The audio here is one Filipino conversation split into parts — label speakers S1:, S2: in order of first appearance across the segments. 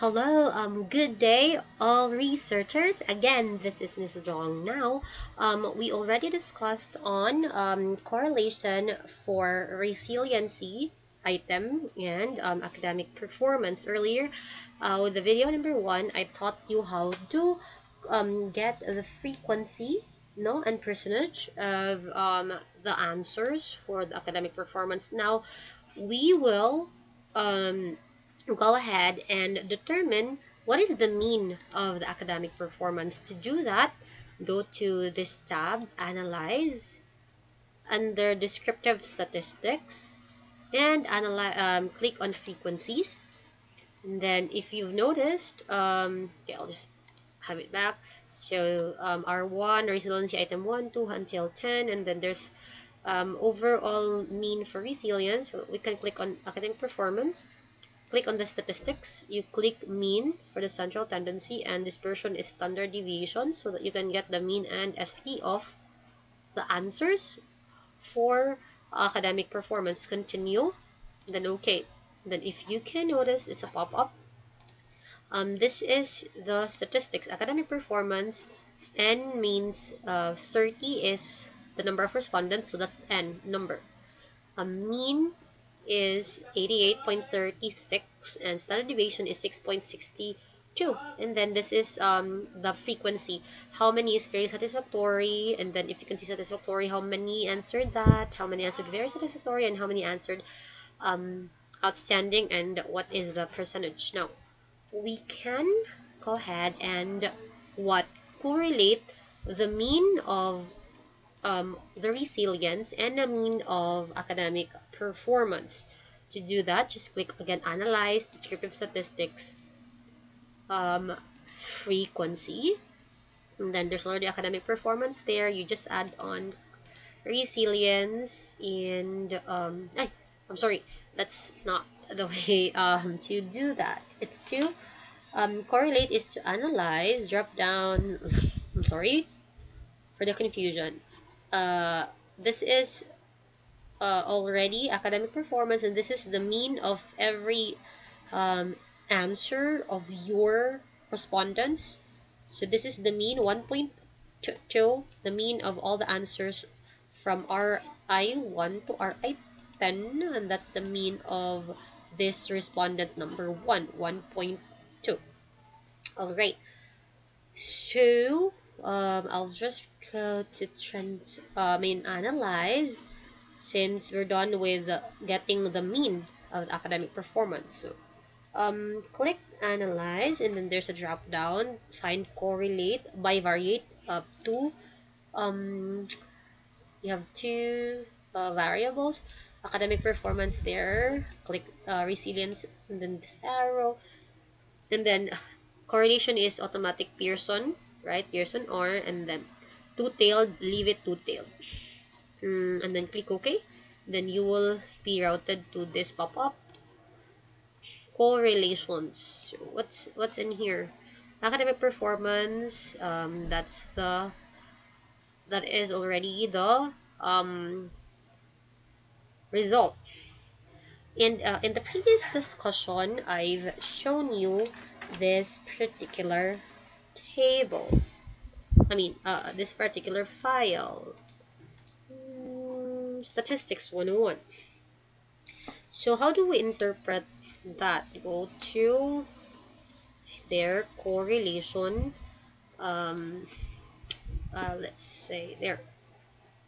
S1: Hello, good day, all researchers. Again, this is Ms. Dong now. We already discussed on correlation for resiliency item and academic performance earlier. With the video number 1, I taught you how to get the frequency and percentage of the answers for the academic performance. Now, we will go ahead and determine what is the mean of the academic performance. To do that, go to this tab, Analyze, under Descriptive Statistics, and click on Frequencies. And then if you've noticed, okay, I'll just have it back. So R1, resiliency item 1, 2 until 10, and then there's overall mean for resilience. So we can click on academic performance. Click on the statistics, you click mean for the central tendency, and dispersion is standard deviation, so that you can get the mean and ST of the answers for academic performance. Continue, then OK. Then if you can notice, it's a pop-up. This is the statistics. Academic performance, N means 30 is the number of respondents, so that's N number. Mean is 88.36 and standard deviation is 6.62, and then this is the frequency. How many is very satisfactory, and then if you can see satisfactory, how many answered that, how many answered very satisfactory, and how many answered outstanding, and what is the percentage. Now we can go ahead and correlate the mean of the resilience and the mean of academic performance. To do that, just click again, Analyze, Descriptive Statistics, Frequency, and then there's already academic performance there. You just add on resilience, and I'm sorry, that's not the way to do that. It's to correlate is to analyze, drop down. I'm sorry for the confusion. This is already academic performance, and this is the mean of every answer of your respondents. So this is the mean 1.2, the mean of all the answers from RI1 to RI10, and that's the mean of this respondent number 1.2. All right, so I'll just go to analyze, since we're done with getting the mean of the academic performance. So click analyze, and then there's a drop down, find correlate, bivariate, two you have two variables, academic performance there, click resilience, and then this arrow, and then correlation is automatic Pearson, right? Pearson or, and then two-tailed, leave it two-tailed, and then click OK. Then you will be routed to this pop-up, correlations. So what's in here? Academic performance, that is already the result. And in the previous discussion, I've shown you this particular table. This particular file, Statistics 101. So how do we interpret that? Go to their correlation, let's say there.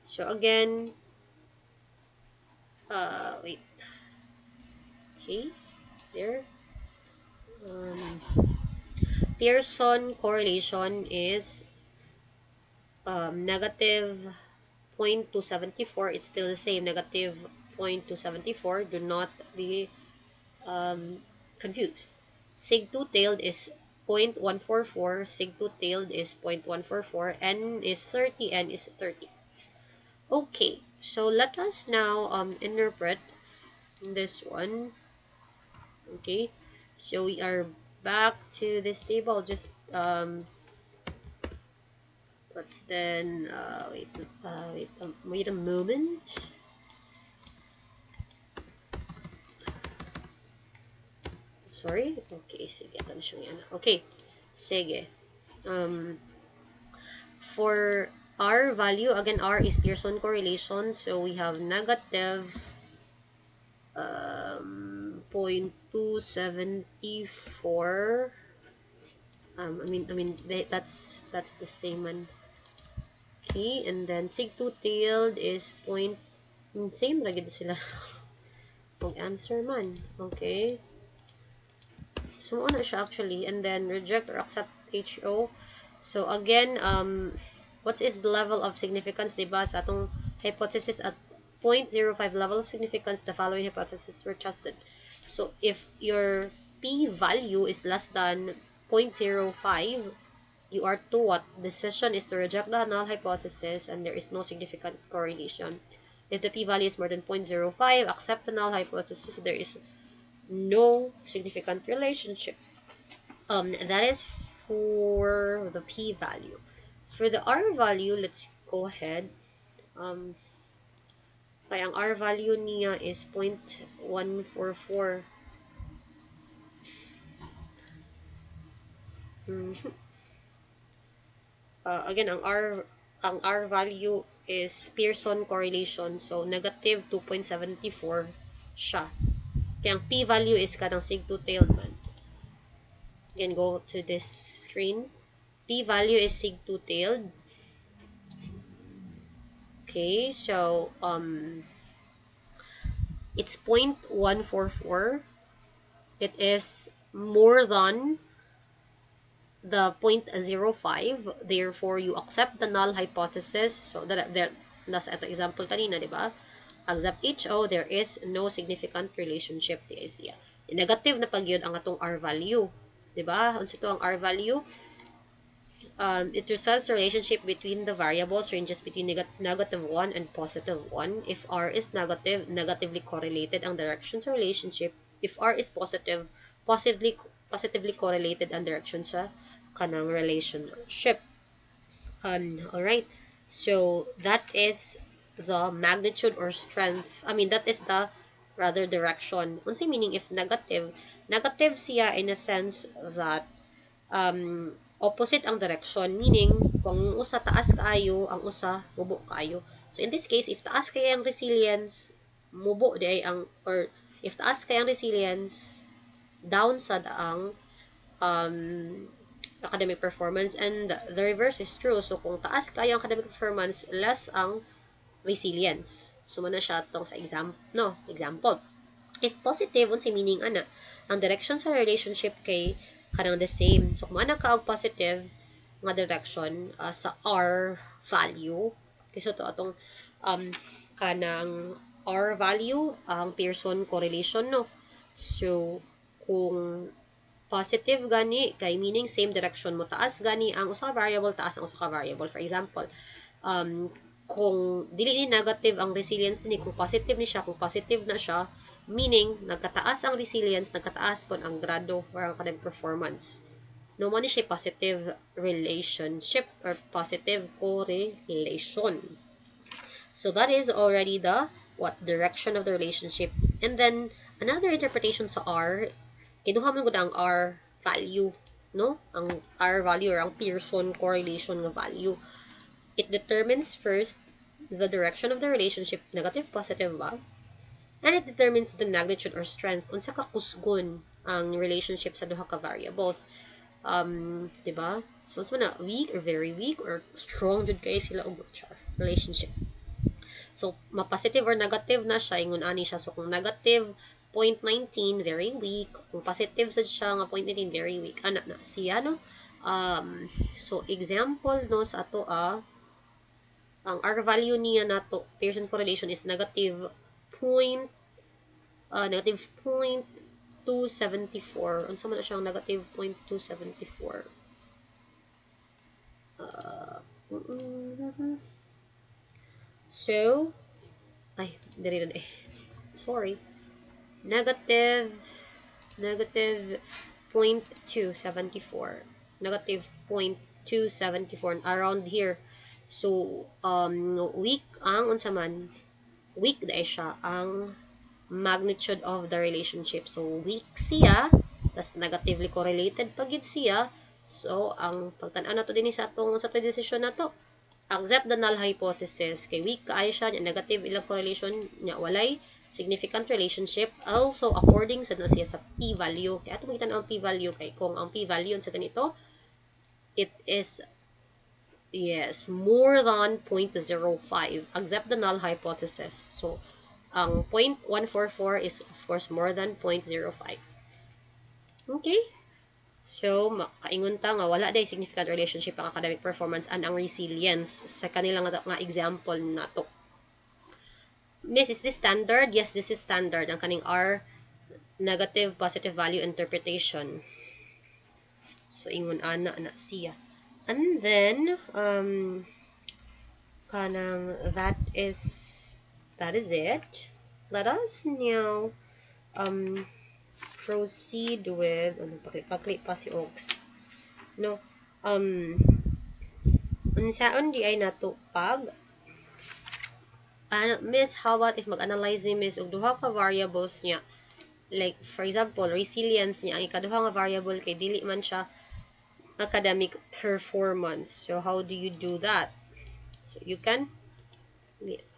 S1: So again, wait, okay, there. Pearson correlation is negative 0.274. It's still the same, negative 0.274. Do not be confused. Sig two-tailed is 0.144. Sig two-tailed is 0.144. N is 30. N is 30. Okay, so let us now interpret this one. Okay, so we are back to this table. Just but then wait a moment. sorry. Okay, sige. Ito na siya yan. Okay, sige. For R value, again, R is Pearson correlation. So we have negative 0.274. I mean that's the same one. Okay, and then sig 2 tailed is same lagi sila. Mag answer man. Okay. So ano siya actually, and then reject or accept HO. So again, what is the level of significance, diba? Sa atong hypothesis at 0.05 level of significance, the following hypotheses were tested. So if your p value is less than 0.05, you are to what? Decision is to reject the null hypothesis and there is no significant correlation. If the p-value is more than 0.05, accept the null hypothesis, there is no significant relationship. That is for the p-value. For the r value, let's go ahead. Kaya ang r value niya is 0.144. Again, ang R value is Pearson correlation, so negative 2.74 siya. Kaya ang p value is kanang sig 2 tailed man. Again, go to this screen. P value is sig 2 tailed. Okay, so it's 0.144. It is more than the 0.05, therefore you accept the null hypothesis. So that nasa ito example kanina, di ba? Accept HO, there is no significant relationship di siya. Negative na pagyud ang atong R value, di ba? Unsa to ang R value? It results the relationship between the variables ranges between negative 1 and positive 1. If R is negative, negatively correlated ang direction sa relationship. If R is positive, positively correlated ang direction sa kanang relationship. Alright, so that is the magnitude or strength. That is the rather direction. Unsay meaning if negative? Negative siya in a sense that opposite ang direction, meaning kung usa taas kaayo, ang usa mubo kaayo. So in this case, if taas kay ang resilience, mubo di ay ang, or if taas kay ang resilience, down sa daang academic performance, and the reverse is true. So kung taas kayo ang academic performance, less ang resilience. So muna siya tong sa example. If positive, unsay meaning ana? Ang direction sa relationship kay kanang the same. So kung ana ka og positive nga direction sa R value, kasi to atong kanang R value ang Pearson correlation, no? So kung positive gani kay meaning same direction mo, taas gani ang usa ka variable, taas ang usa ka variable. For example, kung dili ni negative ang resilience ni, kung positive ni siya, kung positive na siya, meaning nagkataas ang resilience, nagkataas pon ang grado or ang kanang performance. No man ni siya positive relationship or positive correlation. So that is already the direction of the relationship. And then another interpretation sa R, kinuha man gud ang R value, no? Ang R value or ang Pearson correlation nga value. It determines first the direction of the relationship, negative, positive ba? And it determines the magnitude or strength, unsa ka kusgon ang relationship sa duha ka variables. Diba? So, unsa man na, weak or very weak or strong jud kay sila og relationship. So, ma-positive or negative na siya, ingon ani siya. So, kung negative 0.19, very weak. Kung positive sad siya nga 0.19, very weak. Ana na siya, no? So, example, no, sa ato, ang R value niya na to, Pearson correlation is negative 0.274. Unsa man na siyang negative 0.274? So, dali na eh. Sorry. Negative 0.274. Negative 0.274 around here. So, weak ang unsa man, weak dai siya ang magnitude of the relationship. So, weak siya tas negatively correlated pagid siya. So ang pagtan-aw nato dinhi sa atong decision nato, accept the null hypothesis kay weak kaayo siya, negative ilang correlation nya, walay significant relationship. Also according sa siya sa p-value, kay ato makita ang p-value kay kung ang p-value sa ganito, it is yes more than 0.05, accept the null hypothesis. So ang 0.144 is of course more than 0.05. Okay, so makaingon ta nga wala day significant relationship ang academic performance and ang resilience sa kanilang nga example nato. Miss, is this standard? Yes, this is standard. Ang kaning R, negative positive value interpretation. So ingon ana na siya. And then kanang that is it. Let us now proceed with pakli pa si Oaks. No. Unsaon di ay nato pag Miss, how about if mag-analyze ni Miss og duha ka variables niya? Like for example, resilience niya, ang ikaduha nga variable kay dili man siya academic performance. So how do you do that? So you can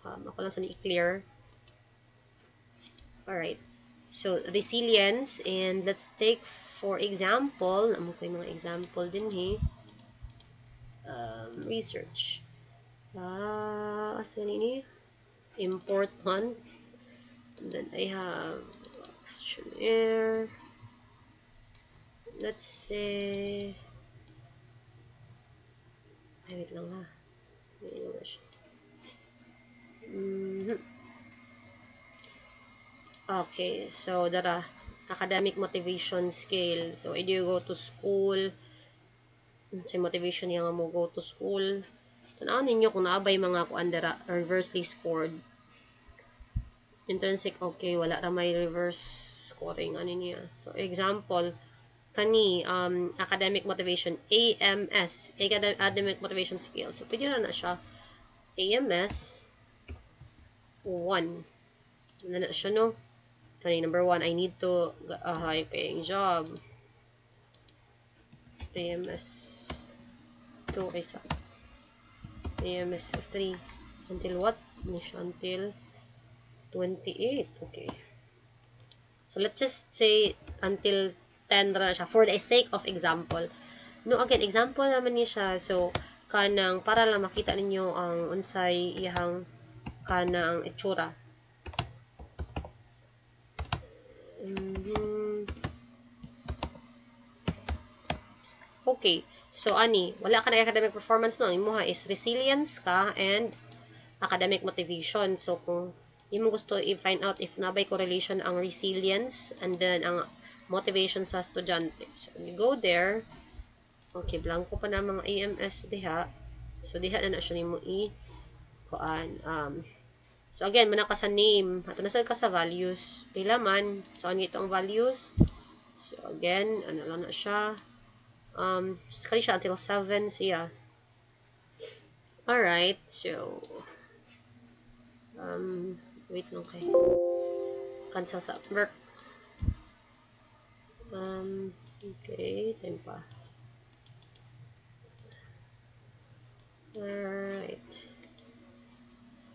S1: ako lang sa i-clear. Alright. So resilience, and let's take for example, amo ko yung mga example din research. Asan ini? Import one. And then I have questionnaire. Let's say wait lang ha. Okay, so dara academic motivation scale. So either you go to school, sa motivation niya nga mo go to school. Tanawin ninyo kung naabay mga kuan dara reversely scored. Intrinsic, okay, wala ra may reverse scoring ano niya. So example kani academic motivation AMS, academic motivation scale. So pwede na siya AMS 1. Na siya no. Kani number 1, I need to a high paying job. AMS 2 isa. AMS 3 until what? Until 28. Okay. So let's just say until 10 ra siya for the sake of example. No, again, example naman niya siya. So kanang para lang makita ninyo ang unsay iyang kanang itsura. Okay. So ani, wala ka na academic performance no, ang imuha is resilience ka and academic motivation. So kung imo gusto i-find out if nabay correlation ang resilience and then ang motivation sa estudyante. So you go there. Okay, blanco pa na mga AMS diha. So diha na siya nimo kuan. So again, muna ka sa name, ato na ka sa values. Pila man. So ano itong values? So again, ano lang na siya. Kali siya until 7 siya. Alright, so wait lang kay cancel sa work. Okay, time pa. Alright.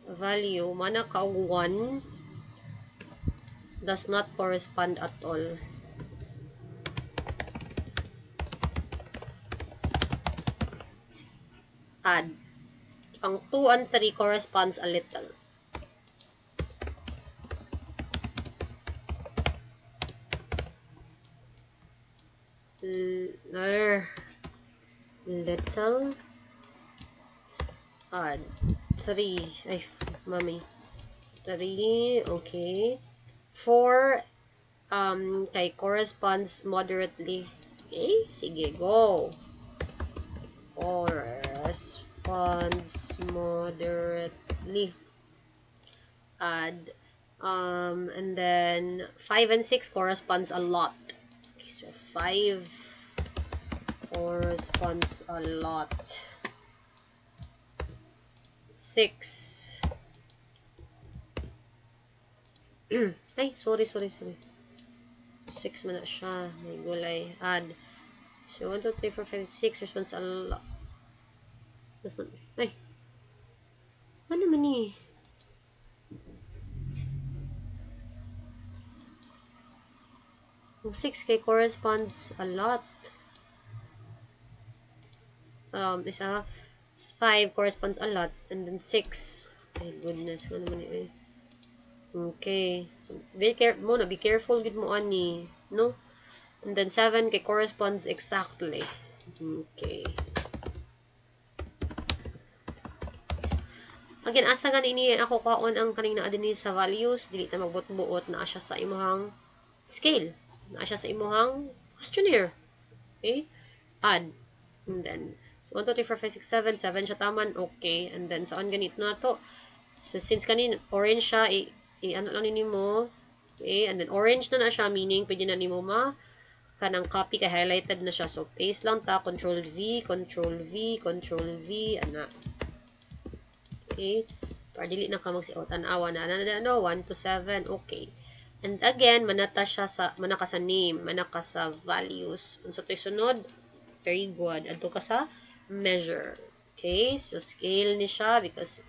S1: Value, mana ka 1 does not correspond at all. Add. Ang 2 and 3 corresponds a little. Little. Add. 3. Ay, mami. 3. Okay. 4. Kay corresponds moderately. Okay. Sige, go. Corresponds moderately. Add. And then 5 and 6 corresponds a lot. Okay, so 5 corresponds a lot. 6. Ay, sorry. 6 man na siya. May gulay. Add. So, 1, 2, 3, 4, 5, 6. Response a lot. Ay. Ano man eh? Ang 6 kay corresponds a lot. Isa 5 corresponds a lot. And then 6. My goodness. Ano man eh? Okay. So, be careful good mo ani. No? And then 7 kay corresponds exactly. Okay. Again, asa ganini ako kaon ang kanina adini sa values, dili ta magbut-buot na siya sa imong scale. Na siya sa imong questionnaire. Okay? Add. And then, so 1, 2, 3, 4, 5, 6, 7. 7 siya taman. Okay. And then, saan ganito na to? So, since kanin orange siya, ano lang mo. Okay? And then, orange na siya, meaning, pwede na nimo kanang copy, kay highlighted na siya. So, paste lang ta. Control V, Control V, Control V, ana. Okay? Para dili na ka magsiot. Tanawa na. 1 to 7. Okay. And again, manaka sa name, manaka sa values. Unsa to'y sunod? Very good. Adto ka sa measure. Okay? So, scale ni siya because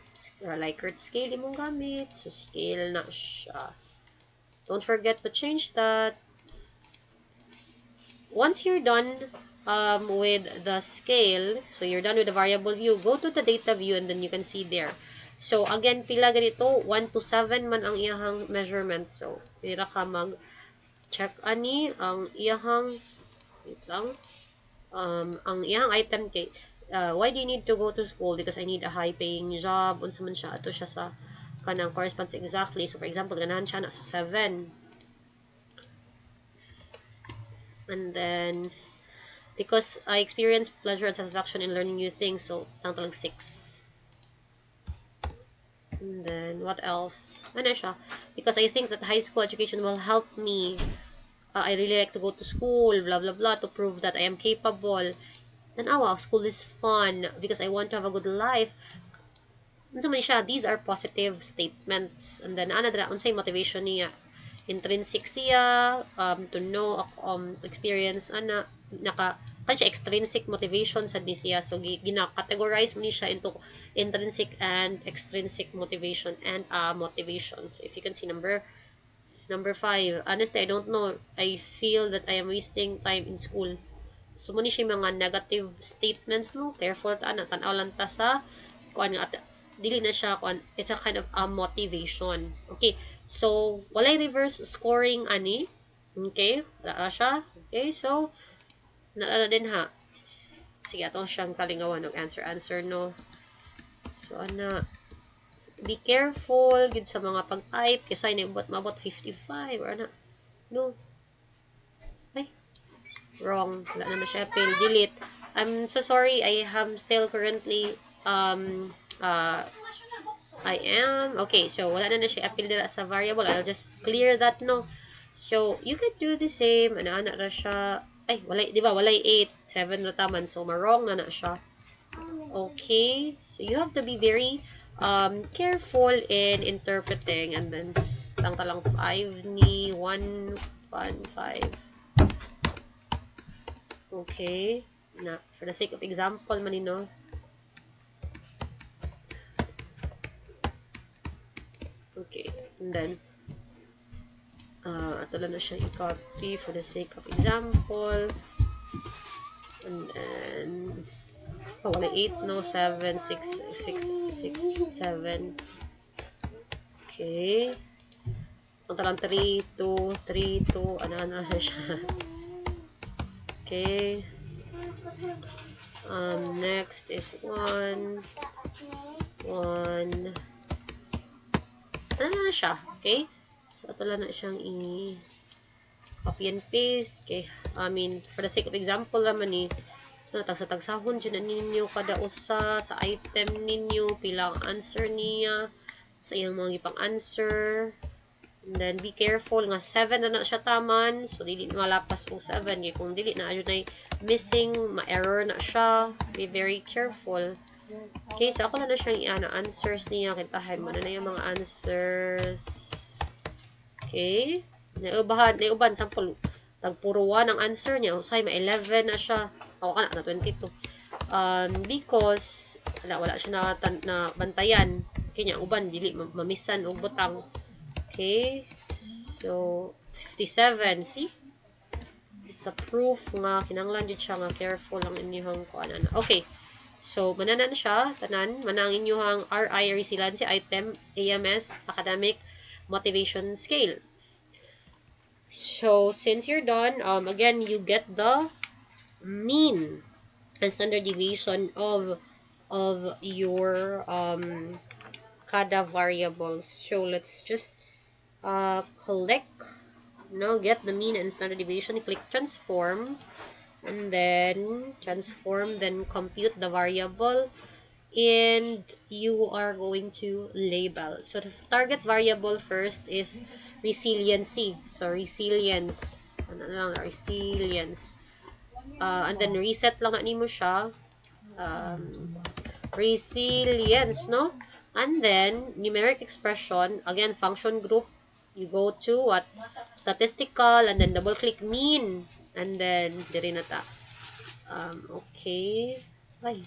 S1: Likert scale imong gamit. So, scale na siya. Don't forget to change that. Once you're done with the scale, so you're done with the variable view, go to the data view and then you can see there. So, again, pila ganito, 1 to 7 man ang iyahang measurement. So, pila ka mag-check ani ang iyahang, wait lang, ang iyahang item kay, why do you need to go to school? Because I need a high-paying job. Unsa man siya, ato siya sa kanang corresponds exactly. So, for example, ganahan siya na so 7. And then, because I experience pleasure and satisfaction in learning new things, so, tangtalag 6. And then, what else? Ano siya? Because I think that high school education will help me. I really like to go to school, blah, blah, blah, to prove that I am capable. Then, wow, school is fun because I want to have a good life. Unsa man siya? These are positive statements. And then, unsay motivation niya? Intrinsic siya, to know, experience, siya extrinsic motivation sa siya. So, gina-categorize mo siya into intrinsic and extrinsic motivation and motivation. So, if you can see number 5, honestly, I don't know. I feel that I am wasting time in school. So, muna siya mga negative statements, no? Therefore, tanaw lang ta sa, dili na siya, it's a kind of motivation. Okay, so, walay reverse scoring, ani. Okay, wala siya. Okay, so, naalala din ha. Sige, ito siyang kalingawan ng answer, no? So, be careful, good sa mga pag-type, kasi na mabot 55, or no? Ay, wrong. Wala naman siya. Delete. I'm so sorry. I am still currently, okay, so wala na siya appeal dila sa variable. I'll just clear that, no? So, you can do the same. Ana ra siya. Ay, walay, di ba? Walay 8. 7 na taman. So, marong na siya. Okay. So, you have to be very careful in interpreting. And then, talang 5 ni 1, 5. Okay. For the sake of example, manino. Okay. And then, ato lang na siya i-copy for the sake of example. And then, wala 8, no? 7, 6, 7. Okay. Ang talang 3, 2, ano na siya. Okay. Next is 1. Ano na siya? Okay. So, ito lang na siyang i-copy and paste. Okay. For the sake of example naman so, natagsa-tagsahon dyan na ninyo kada usa sa item ninyo, pilang answer niya, sa iyang mga ipang answer. And then, be careful nga 7 na siya taman. So, dili na malapas kung 7. Kung dili na ayun ay missing, ma-error na siya. Be very careful. Okay, so ako na siyang answers niya. Kintahan mo na yung mga answers. Okay. Nauban, sample. Puro 1 ang answer niya. Usay, may 11 na siya. Ako ka na 22. Because, wala siya na bantayan. Kanya, uban, dili, mamisan o butang. Okay. So, 57. See? It's a proof nga, kinanglan dyan siya nga, careful ang inyong kuanan. Okay. So, mananan siya, tanan, manang inyong RI, resiliency item, AMS, academic, motivation scale. So, since you're done, again, you get the mean and standard deviation of your kada variables. So, let's just click, get the mean and standard deviation, click transform, and then transform, then compute the variable, and you are going to label. So the target variable first is resiliency. So resilience, resilience, and then reset lang na nimo siya, resilience, no? And then numeric expression, again function group, you go to what, statistical, and then double click mean, and then diri na ta. Okay, ay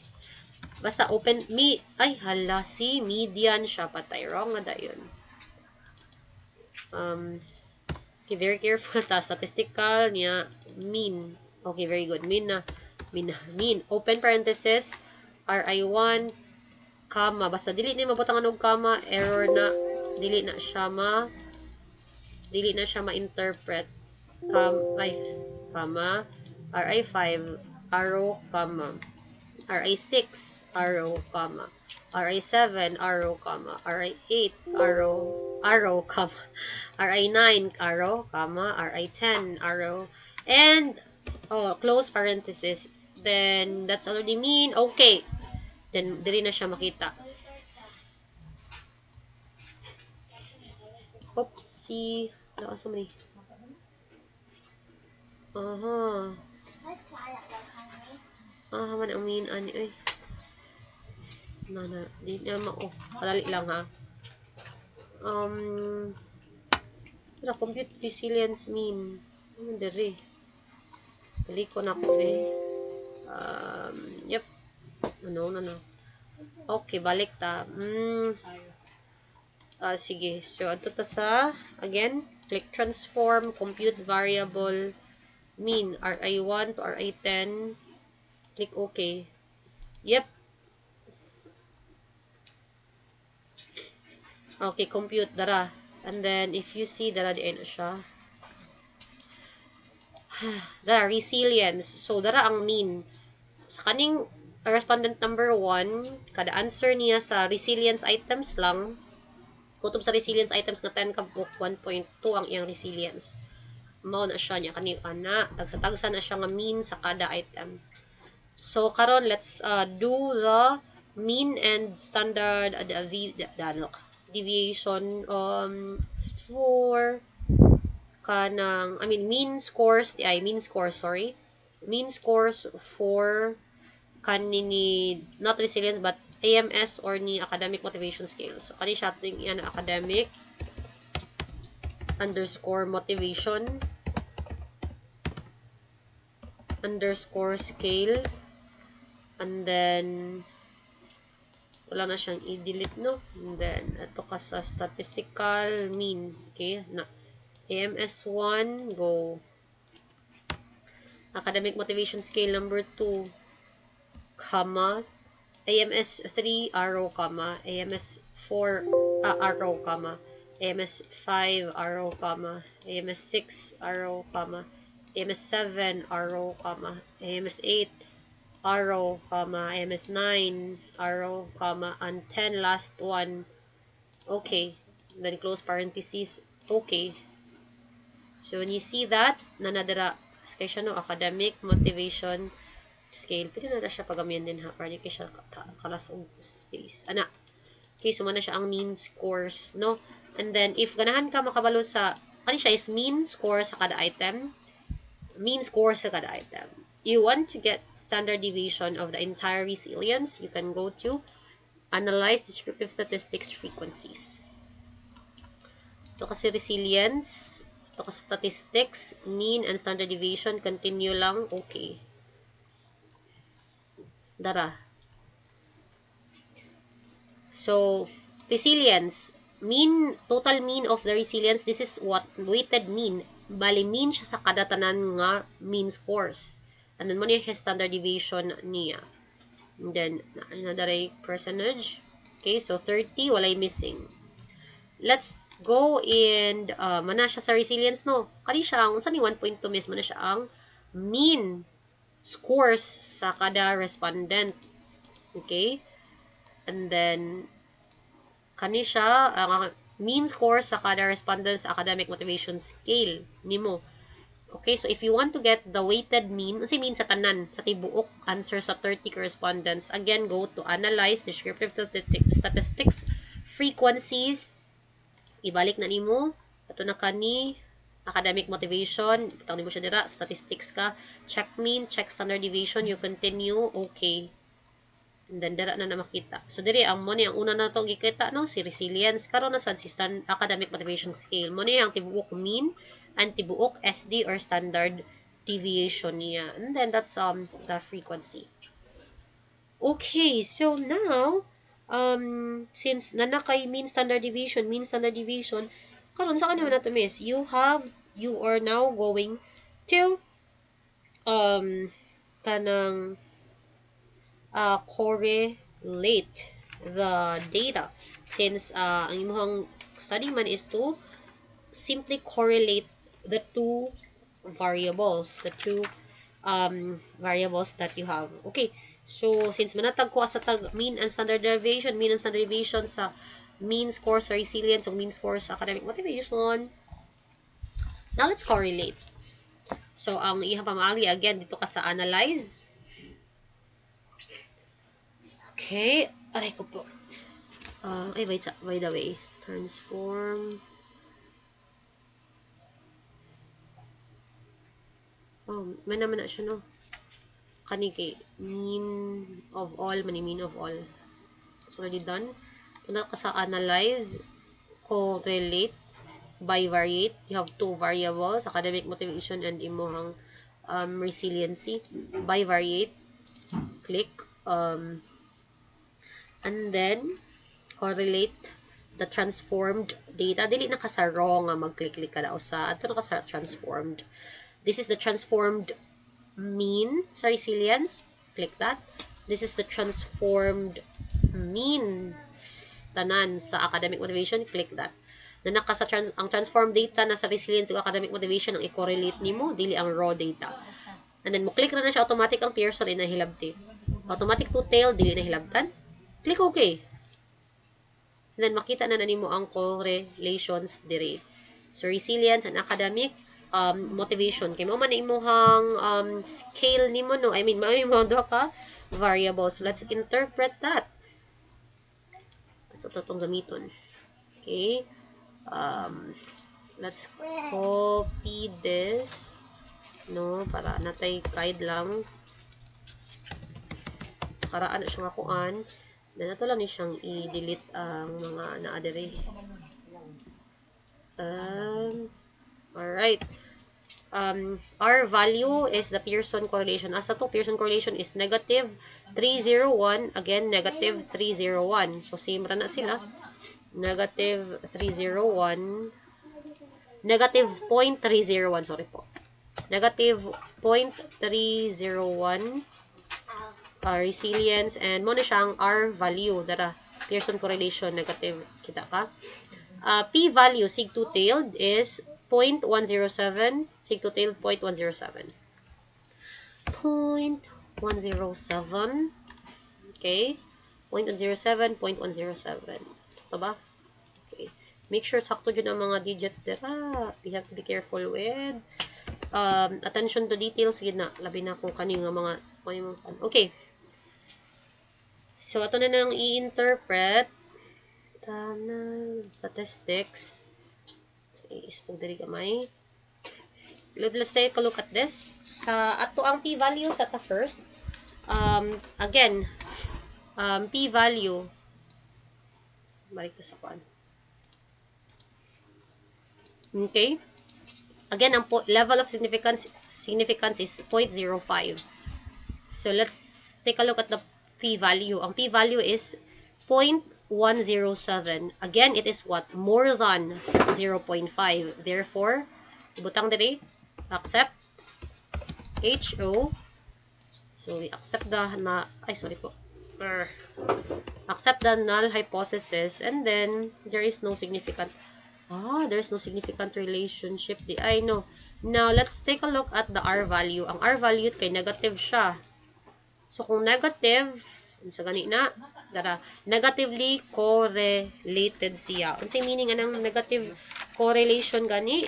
S1: basta open me, ay hala, si median siya, patay, wrong na dayon. Okay, very careful ta, statistical niya, mean. Okay, very good, mean, open parenthesis, RI1, comma, basta dili ni mabutangan og comma, error na, dili na siya ma-interpret, comma, RI5, arrow, comma, RI6, arrow, comma, RI7, arrow, comma, RI8, arrow, comma, RI9, arrow, comma, RI10, arrow, and, close parenthesis, then, that's already mean, okay, then, dili na siya makita. Oopsie, lakas naman eh. Man ang mean ani eh. Di naman kalali lang ha. Compute resilience mean. Ano dere? Balik ko na ko eh. Yep. No. Okay, balik ta. Sige. So, ato ta sa, again, click transform, compute variable, mean, RI1 to RI10, click OK. Yep. Okay, compute, dara. And then, if you see, dara di ay na siya. Dara, resilience. So, dara ang mean. Sa kaning respondent number 1, kada answer niya sa resilience items lang, kutob sa resilience items nga 10 ka book, 1.2 ang iyang resilience. Mao na siya niya kani ana, tagsa na siya nga mean sa kada item. So karon let's do the mean and standard deviation for kanang mean scores for kanini not resilience but AMS or ni academic motivation scales. So kani siya ating iyan academic underscore motivation underscore scale, and then wala na siyang i-delete, no? And then ito ka sa statistical mean, okay, na AMS1, go academic motivation scale number 2, comma, AMS3, arrow, comma, AMS4, arrow, comma, AMS5, arrow, comma, AMS6, arrow, comma, AMS7, arrow, comma, AMS8, arrow, comma, AMS9, arrow, comma, and 10, last one, okay, then close parentheses, okay. So when you see that, nanadara, kaya siya no, academic motivation scale, pwede na siya pagamihan din ha, para di kayo siya kalas og space, ana. Okay, so na siya ang mean scores, no? And then, if ganahan ka makabalo sa, ano siya is mean score sa kada item, mean score sa kada item. You want to get standard deviation of the entire resilience, you can go to analyze descriptive statistics frequencies. Ito kasi resilience, Ito ka statistics, mean and standard deviation, continue lang, okay. Dara. So, resilience. Total mean of the resilience, this is what weighted mean. Bali, mean siya sa kada tanan nga mean scores. And then, mo niya standard deviation niya. And then, another percentage. Okay, so 30, walay missing. Let's go and, mana siya sa resilience, no? Kani siya, unsa ni 1.2 miss, mana siya ang mean scores sa kada respondent. Okay? And then, kani siya, mean scores sa kada respondent sa academic motivation scale nimo. Okay, so if you want to get the weighted mean, unsay mean sa tanan, sa tibuok answer sa 30 correspondence, again, go to analyze, descriptive statistics, frequencies, ibalik na nimo, ito na kani, academic motivation, itang nimo siya dira, statistics ka, check mean, check standard deviation, you continue, okay. And then, dira na makita. So, diri, ang mo ang una na ito gikita, no? Si resilience. Karon na sa academic motivation scale. Mo ang tibuok mean and tibuok SD or standard deviation niya. And then, that's the frequency. Okay, so now, since nanakay mean standard deviation, karon sa kanina na to, miss? You are now going to, kanang, correlate the data since ang imong study man is to simply correlate the two variables that you have. Okay, so since manatag ko sa tag mean and standard deviation sa mean score sa resilience o mean score sa academic motivation, now let's correlate. So ang ihang pamaagi again dito ka sa analyze. Okay, aray ko po. By the way, transform. May naman na siya, no? Kaniki, mean of all, mean of all. It's already done. Ito ka sa analyze, correlate, bivariate. You have two variables, academic motivation and imuhang resiliency. Bivariate, click, and then, correlate the transformed data. Dili na ka sa raw nga mag-click-click ka daw sa. Ito na ka sa transformed. This is the transformed mean sa resilience. Click that. This is the transformed mean tanan sa academic motivation. Click that. Na naka sa ang transformed data na sa resilience o academic motivation ang i-correlate nimo, dili ang raw data. And then, mo-click na siya automatic ang Pearson ay nahilabti. Automatic to tail, dili nahilabtan. Click OK. And then, makita na nimo ang correlations dire. So, resilience and academic motivation. Kaya mo man imuhang scale nimo, no? I mean, may mo do ka variables. So, let's interpret that. So, ito itong gamiton. Okay. Let's copy this. No? Para natay guide lang. Sa karaan na siyang akuan. Then, ito lang siyang i-delete ang mga naadere. Alright. Our value is the Pearson correlation. As to Pearson correlation is negative 301. Again, negative 301. So, same ra na sila. Negative 301. Negative 0.301. Sorry po. Negative 0.301. Resilience, and mo na siyang R value, dara, Pearson correlation, negative, kita ka. P-value, sig-to-tailed, is 0.107, sig-to-tailed, 0.107. 0.107, okay, 0.107, 0.107, ito ba? Okay, make sure sakto dyan ang mga digits dara, we have to be careful with, attention to details, sige na, labi na kung kaning mga, okay. So, ito na nang i-interpret. Statistics. Okay, ispog diri gamay. Let's take a look at this. Sa ato ang p-value sa ta first. Again, p-value. Balik ta sa kuan. Okay. Again, ang level of significance is 0.05. So, let's take a look at the p-value. Ang p-value is 0.107. Again, it is what? More than 0.5. Therefore, butang diri, accept HO. So, we accept the accept the null hypothesis, and then there's no significant relationship. I know. Now, let's take a look at the R value. Ang R value kay negative siya. So, kung negative, sa gani na, negatively correlated siya. Unsay meaning anang negative correlation gani?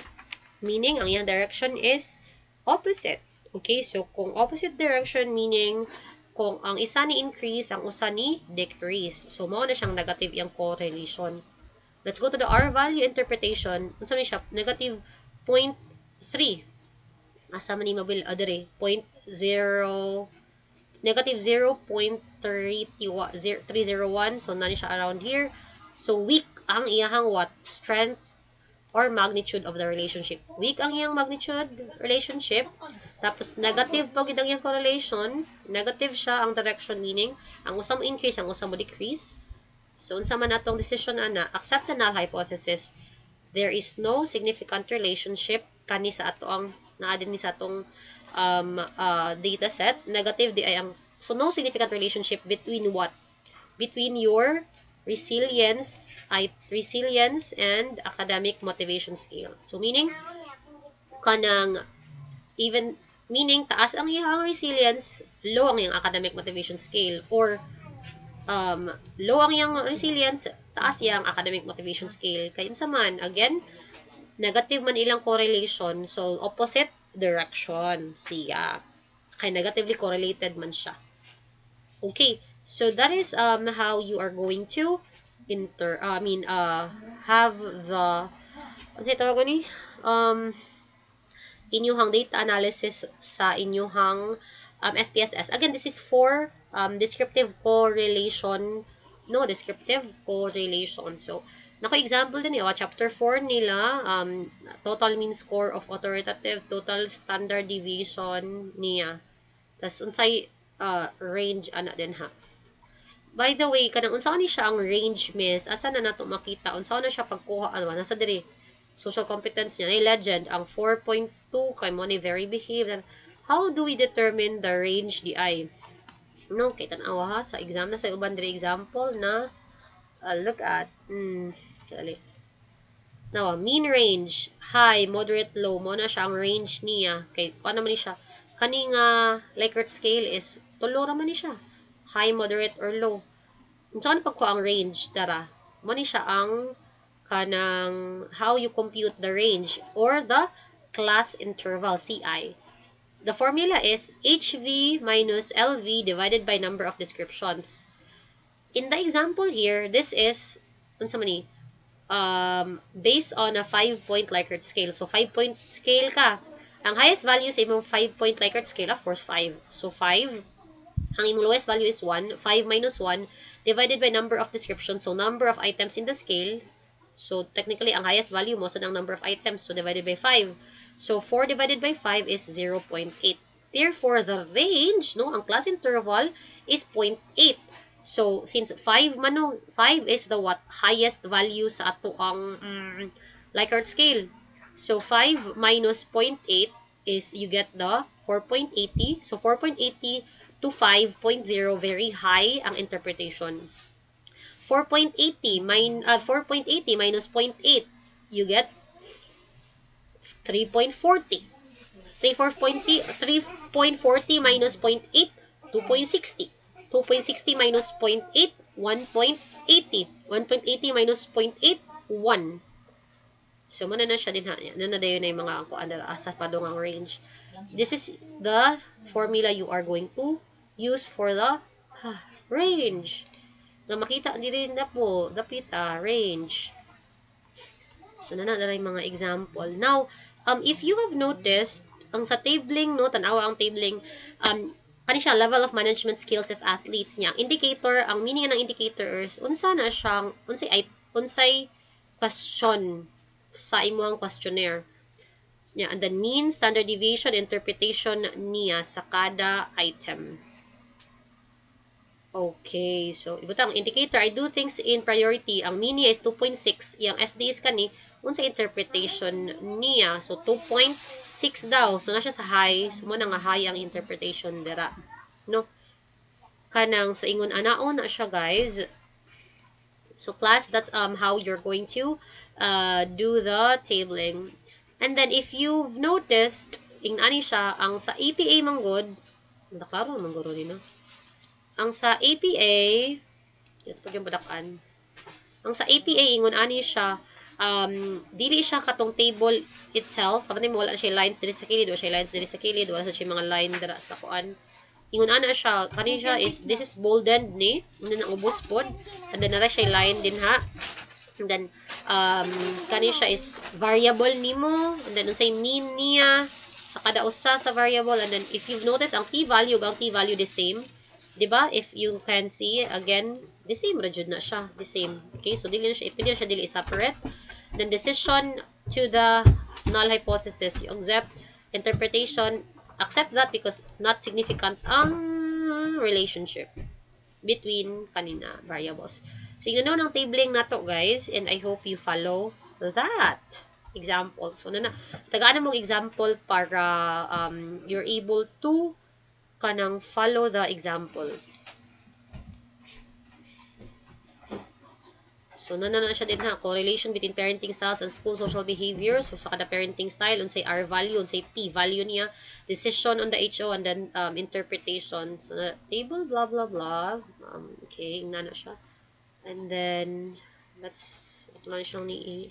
S1: Meaning, ang iyang direction is opposite. Okay, so kung opposite direction, meaning, kung ang isa ni increase, ang usa ni decrease. So, mao na siyang negative yung correlation. Let's go to the R value interpretation. Unsa ni siya? Negative 0.3. Asa man ni mabil adere? Negative 0.301. So, nani siya around here. So, weak ang iyahang what? Strength or magnitude of the relationship. Weak ang iyang magnitude relationship. Tapos, negative pag ang iyang correlation. Negative siya ang direction, meaning, ang usam increase, ang usam mo decrease. So, unsa man atong decision ana, accept the null hypothesis. There is no significant relationship kani sa ato ang naa din ni sa atong data set. Negative di ay ang, so no significant relationship between what? Between your resilience and academic motivation scale. So, meaning, kanang, meaning, taas ang iyang resilience, low ang iyang academic motivation scale, or low ang iyang resilience, taas iyang academic motivation scale. Kaya sa man, again, negative man ilang correlation, so opposite direction siya. Kaya negatively correlated man siya. Okay, so that is how you are going to have the inyuhang data analysis sa inyuhang SPSS. Again, this is for descriptive correlation. Descriptive correlation. So, example din yun. Chapter 4 nila, total mean score of authoritative, total standard deviation niya. Tapos, unsay range, din ha. By the way, kanang unsa ni siya ang range, miss? Asa na nato makita? Unsa na siya pagkuha? Nasa diri. Social competence niya. Ay, legend. Ang 4.2, kay mo ni very behave. How do we determine the range di ay? Kay tanawa ha, sa exam na sa uban diri example na look at mean range, high, moderate, low, mo na siya ang range niya. Kay ano man ni siya? Kaning Likert scale is tulo ra man ni siya. High, moderate, or low. Unsa man pagko ang range tara? Mo ni siya ang kanang how you compute the range or the class interval CI. The formula is HV minus LV divided by number of descriptions. In the example here, this is based on a 5-point Likert scale. So, 5-point scale ka. Ang highest value sa imong 5-point Likert scale, of course, 5. So, 5. Ang imong lowest value is 1. 5 minus 1 divided by number of descriptions. So, number of items in the scale. So, technically, ang highest value mo sa number of items. So, divided by 5. So, 4 divided by 5 is 0.8. Therefore, the range, ang class interval is 0.8. So, since 5 is the highest value sa ato ang Likert scale. So, 5 minus 0.8 is you get the 4.80. So, 4.80 to 5.0, very high ang interpretation. 4.80 minus 0.8, you get 3.40. 3.40 minus 0.8, 2.60. 2.60 minus 0.8, 1.80. 1.80 minus 0.8, 1. So, muna na siya din ha. Nanadayon na yung mga asa pa doon ang range. This is the formula you are going to use for the range. Na makita din na po, dapita, range. So, nanadara yung mga example. Now, if you have noticed, ang sa tabling, tanawa ang tabling, kani siya, level of management skills of athletes niya. Ang indicator, ang meaning ng indicator is, unsay question sa imuhang questionnaire. Yeah, and then mean, standard deviation, interpretation niya sa kada item. Okay, so ibutang indicator, I do things in priority. Ang mean niya is 2.6. Yung SD is kani, unsa interpretation niya. So 2.6 daw. So na siya sa high. So mo na nga high ang interpretation dira. No? Kanang so ingon anaon na siya, guys. So class, that's how you're going to do the tabling. And then if you've noticed, ingani siya, ang sa APA manggod, naklaro naman guro din, no? Ang sa APA, ito pa yung badakan. Ang sa APA, ingon ani siya, dili siya katong table itself, kapag mo wala siya lines dili sa kilid, wala siya lines dili sa kilid, wala siya mga line dira sa kuan. Ingon ana siya, kani siya is, this is boldened ni, na ubos pod, and then nara siya line din ha. And then, kani siya is variable nimo, and then unsay mean niya, sa kada usa sa variable, and then if you've noticed, ang p-value the same, diba? If you can see, again, the same rajud na siya, the same. Okay, so dili na siya, if hindi na siya dili separate. Then decision to the null hypothesis, you accept interpretation, accept that because not significant ang relationship between kanina variables. So, yun ng tabling na to, guys, and I hope you follow that example. So, tagaan mong example para you're able to kanang follow the example. So, na siya din ha, correlation between parenting styles and school social behavior. So, sa kada parenting style, unsay R value, unsay P value niya, decision on the HO, and then interpretation. So, table, blah, blah, blah. Okay, na siya. And then, that's, ito lang siyang ni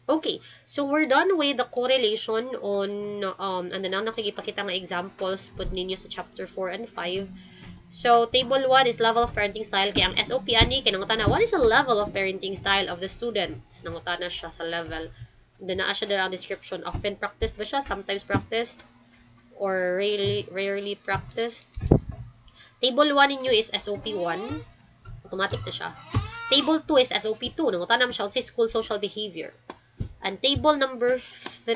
S1: okay, so we're done with the correlation on, and then ang nakikipakita ng examples put ninyo sa chapter 4 and 5. So, table 1 is level of parenting style. Kaya ang SOP ani, kaya nangutana, what is the level of parenting style of the students? Nangutana siya sa level. And then, naa siya ang description. Often practiced ba siya? Sometimes practiced? Or rarely practiced? Table 1 ninyo is SOP 1. Automatic na siya. Table 2 is SOP 2. Nangutana mo siya sa school social behavior. And table number 3,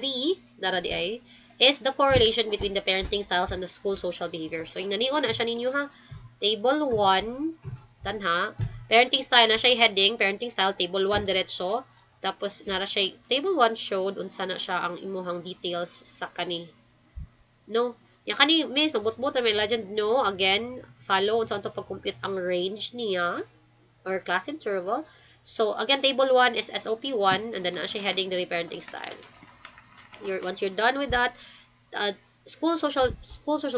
S1: dara di ay, is the correlation between the parenting styles and the school social behavior. So, yung naniwan na siya ninyo ha. Table 1, tanha. Parenting style na siya heading. Parenting style, table 1 diretso. Tapos, nara siya, table 1 showed unsa na siya ang imuhang details sa kani. No? Yung kani, miss, magbutbut na may legend. No, again, follow unsa to pag-compute ang range niya or class interval. So, again, table 1 is SOP1, and then na siya heading the parenting style. Once you're done with that, school social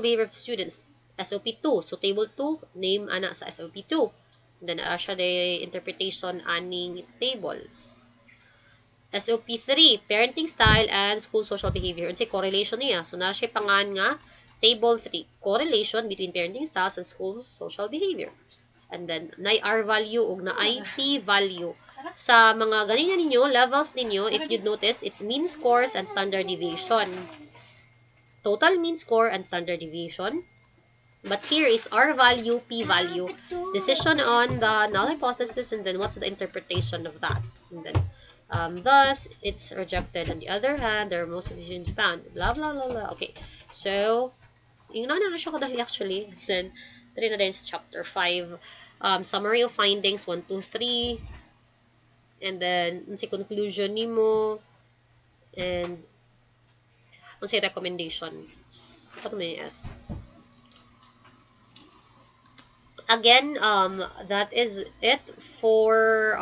S1: behavior of students, SOP2. So, table 2, name ana sa SOP2. And then, siya the interpretation aning table. SOP3, parenting style and school social behavior. And say, correlation niya. So, na siya pangan nga, table 3, correlation between parenting styles and school social behavior. And then, na R value o na P value. Sa mga ganyan ninyo, levels ninyo, if you'd notice, it's mean scores and standard deviation. Total mean score and standard deviation. But here is R value, P value. Decision on the null hypothesis, and then what's the interpretation of that. And then, thus, it's rejected. On the other hand, there are most sufficient found. Blah, blah, blah, blah. Okay. So, yung na siya kadali actually. Then, tari na din sa chapter 5. Summary of findings, 1, 2, 3. And then, si conclusion nimo. And, si recommendation. Ano may S? Again, that is it for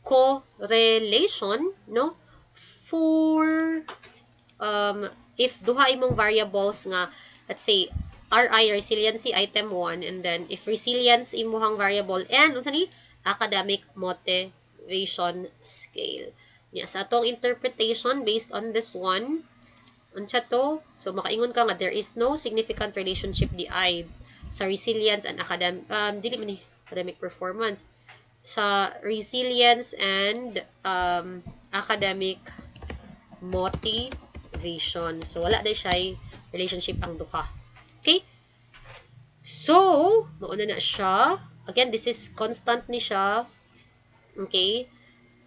S1: correlation, no? For, if duha imong variables nga, let's say, RI, resiliency, item 1, and then if resilience imuhang variable, and unsa ni academic motivation scale. Yes, atong interpretation based on this one, unsa to? So makaingon ka nga there is no significant relationship di ay sa resilience and academic performance. Sa resilience and academic motivation. So wala day siya relationship ang duha. Okay? So, mauna na siya. Again, this is constant ni siya. Okay?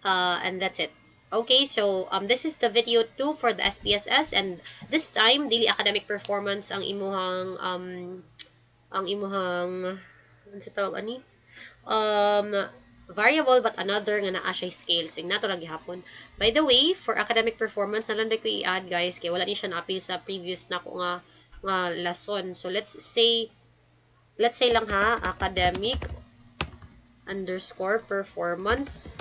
S1: And that's it. Okay, so this is the video 2 for the SPSS, and this time daily academic performance ang imuhang ano sa tawag ani? Variable but another nga naa siya scale. So nato ra gihapon. By the way, for academic performance nalang ko i-add guys kay wala ni siya na-appeal sa previous nako nga lesson. So let's say lang ha, academic underscore performance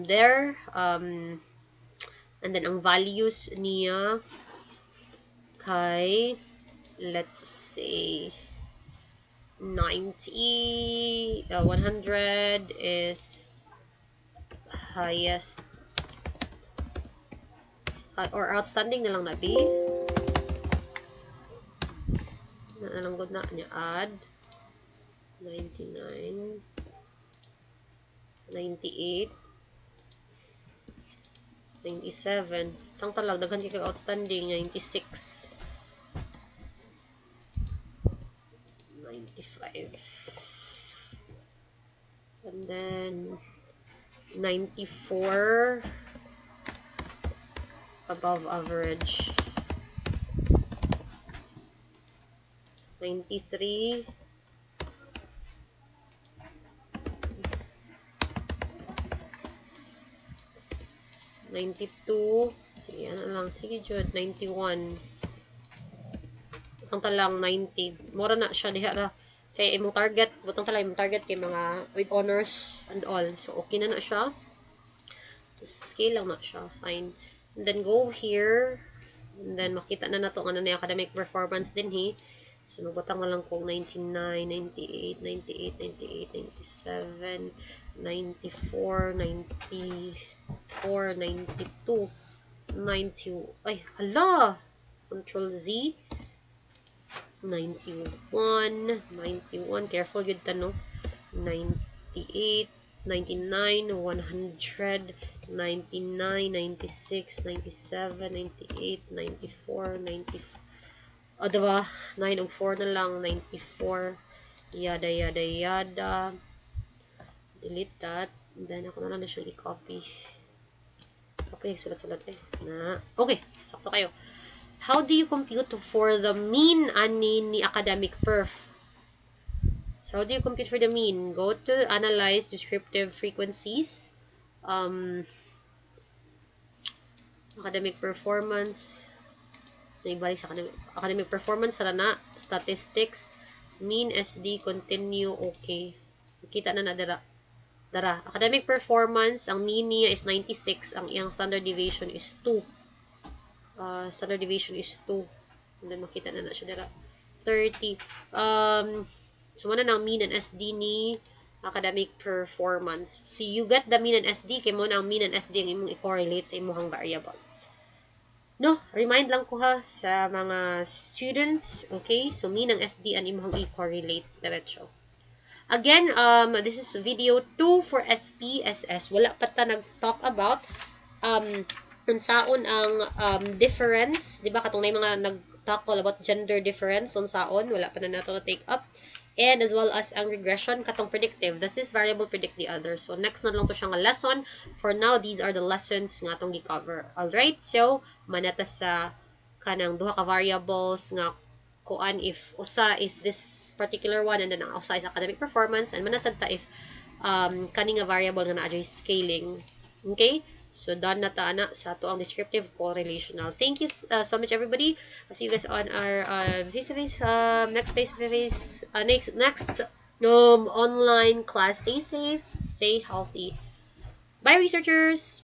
S1: there and then ang values niya kay let's say 90 100 is highest or outstanding na lang na B na lang good na niya add 99 98 97 tang talag daghan kay outstanding 96 95 and then 94 above average 93 92 sige ano lang sige jud 91 butang talang 90 mura na siya diha ra kay imong target butang talang imong target kay mga with honors and all so okay na siya just scale lang na siya fine and then go here and then makita na nato ano na academic performance din so magbutang na lang kong 99 98 98 98 97 94 94 92 90 ay hala control Z 91 91 careful yun tano 98 99 100 99 96 97 98 94 95 o diba 9 og 4 na lang 94 yada yada yada delete that and then ako na lang siya i-copy sulat-sulat na okay sakto kayo. How do you compute for the mean ani ni academic perf? So how do you compute for the mean? Go to analyze descriptive frequencies, academic performance, naibalik sa academic performance sana na statistics, mean SD continue okay. Kita na dara. Academic performance ang mean niya is 96, ang iyang standard deviation is 2. Standard deviation is 2. And then makita na siya dara 30. So mana nang mean and SD ni academic performance. So you get the mean and SD kay mo na ang mean and SD ang imong i-correlate sa imong variable. No, remind lang ko ha sa mga students, okay? So mean ang SD ang imong i-correlate diretso. Again, this is video 2 for SPSS. Wala pa ta nag-talk about unsaon ang difference, di ba? Katong na yung mga nag-tackle about gender difference, unsaon, wala pa na nato na take up. And as well as ang regression, katong predictive. Does this variable predict the other? So, next na lang to siya nga lesson. For now, these are the lessons nga itong gi-cover. Alright, so, manata sa kanang duha ka variables nga kuan if usa is this particular one and then ang usa is academic performance and manasad ta if kani nga variable nga naa scaling. Okay? So done na ta ana sa to ang descriptive correlational. Thank you so much everybody. I'll see you guys on our face-to-face next face-to-face next online class. Stay safe, stay healthy. Bye researchers.